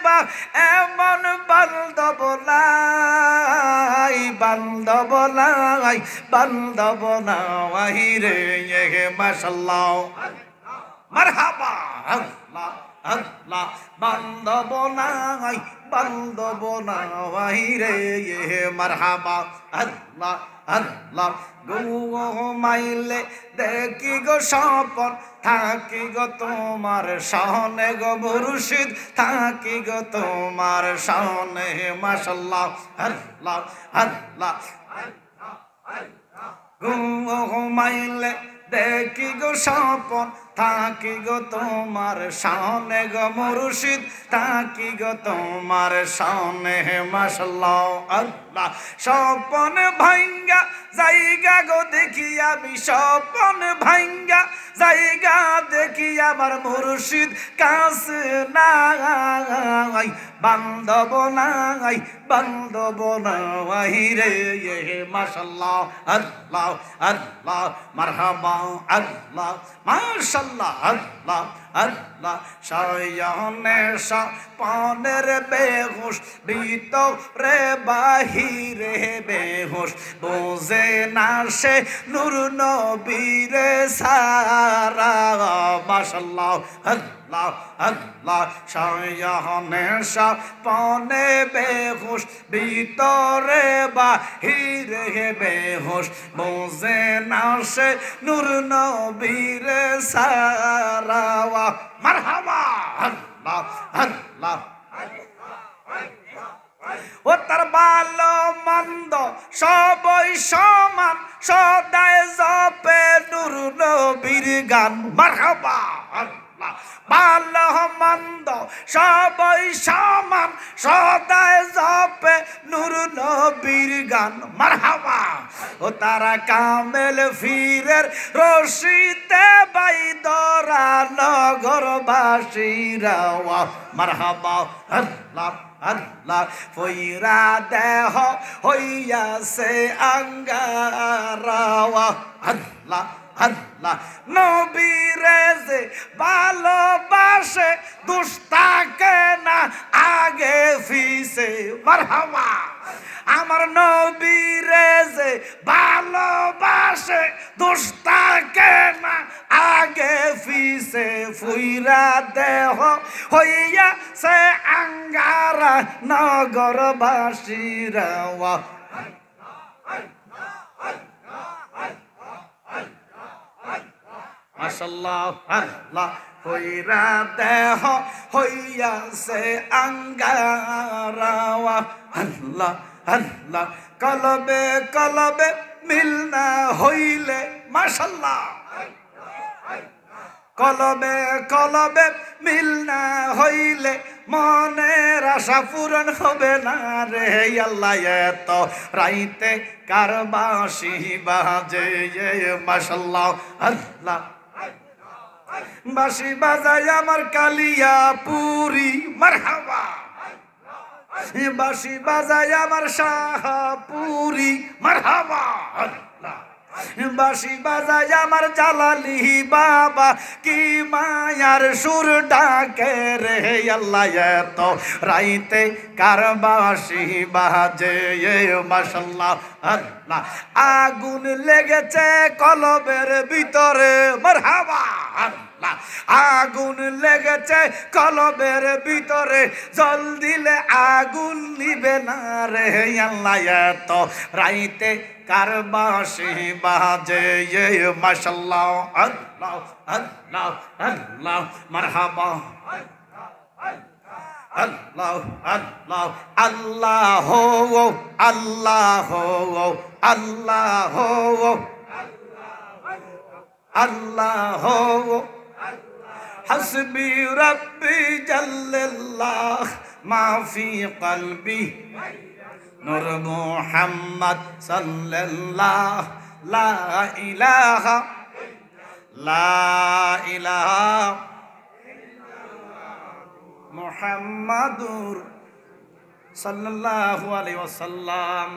বা এমন বান্ধব নাই, বান্ধব নাই, বান্ধব নাই রে মাশাআল্লাহ মারহাবা আল্লাহ আল্লাহ বান্ধব নাই, বান্ধব নাই রে মারহাবা আল্লাহ আল্লাহ ঘুমাইলে দেখি গো স্বপন থাকি গো তোমার শানে গো মুর্শিদ থাকি গো তোমার শানে মাশাআল্লাহ আল্লাহ আল্লাহ ঘুমাইলে দেখি গো স্বপন থাকি গো তোমার শানে গো মুর্শিদ থাকি গো তোমার শানে মাশাআল্লাহ আল্লাহ স্বপন ভাঙ্গা জায়গা গো দেখি আমি স্বপন ভাঙ্গা জায়গা দেখি আমার মুর্শিদ কাছে নাই, বান্ধব নাই, বান্ধব নাই রে মাশাআল্লাহ আল্লাহ আল্লাহ মারহাবা আল্লাহ মাশাআল্লাহ আল্লাহ আল্লাহ শয়নে স্বপনের বেহুশ ভিতরে বাহিরে বেহুশ বোঝে না সে নূর নবীরে সারা মাশাআল্লাহ আল্লাহ আল্লাহ শয়নে স্বপনে বেহুশ ভিতরে বাহিরে বেহুশ বোঝে না সে নূর নবীরে সারা মারহাবা আল্লাহ আল্লাহ ও তার ভালো মন্দ সবই সমান সদায় জপে নূর নবীর গান মারহাবা আল্লাহ ভালো মন্দ সবই সমান সদায় জপে নূর নবীর গান মারহাবা ও তারা কামেল ফিরের রশিতে বাইদরা নগরবাসীরা মারহাবা আল্লাহ আল্লাহ ফইরা দেহ হইয়াছে আঙ্গারা আল্লাহ আল্লাহ নবীরে যে ভালোবাসে দুস্তাকে না আগে ফিসে মারহাবা আমার নবীরে যে ভালোবাসে দুস্তাকে না আগে ফিসে ফুইরা দেহ হইয়া সে আঙ্গারা নগরবাসীরা মাশাআল্লাহ আল্লাহ হইরা দেহ হইয়াছে আঙ্গারা আল্লাহ আল্লাহ কলবে কলবে মিল না হইলে মাশাআল্লাহ কলবে কলবে মিল না হইলে মনের আশা পূরণ হবে না রে আল্লাহ এত রাইতে কার বাঁশি বাজে মাশাআল্লাহ আল্লাহ বাঁশি বাজায় আমার কালিয়া পুরি মারহাবা বাঁশি বাজায় আমার শাহপুরি মারহাবা আল্লাহ বাঁশি বাজায় আমার জালালি বাবা কি মায়ার সুর ডাকে রে আল্লাহ এত রাইতে কার বাঁশি বাজে মাশাআল্লাহ আল্লাহ আগুন লেগেছে কলবের ভিতরে মারহাবা আল্লাহ আগুন লেগেছে কলবের ভিতরে জল দিলে আগুন নিবে না রে আল্লাহ এত রাইতে কার বাঁশি বাজে মাশাআল্লাহ আল্লাহ আল্লাহ আল্লাহ মারহাবা আল্লাহ আল্লাহ আল্লাহ আল্লাহ আল্লাহ আল্লাহ হাসবি রব্বি জাল্লাল্লাহ মা ফি কলবি নূর মুহাম্মদ সাল্লাল্লাহ লা ইলাহা মুহাম্মাদুর সাল্লাল্লাহু আলাইহি ওয়াসাল্লাম।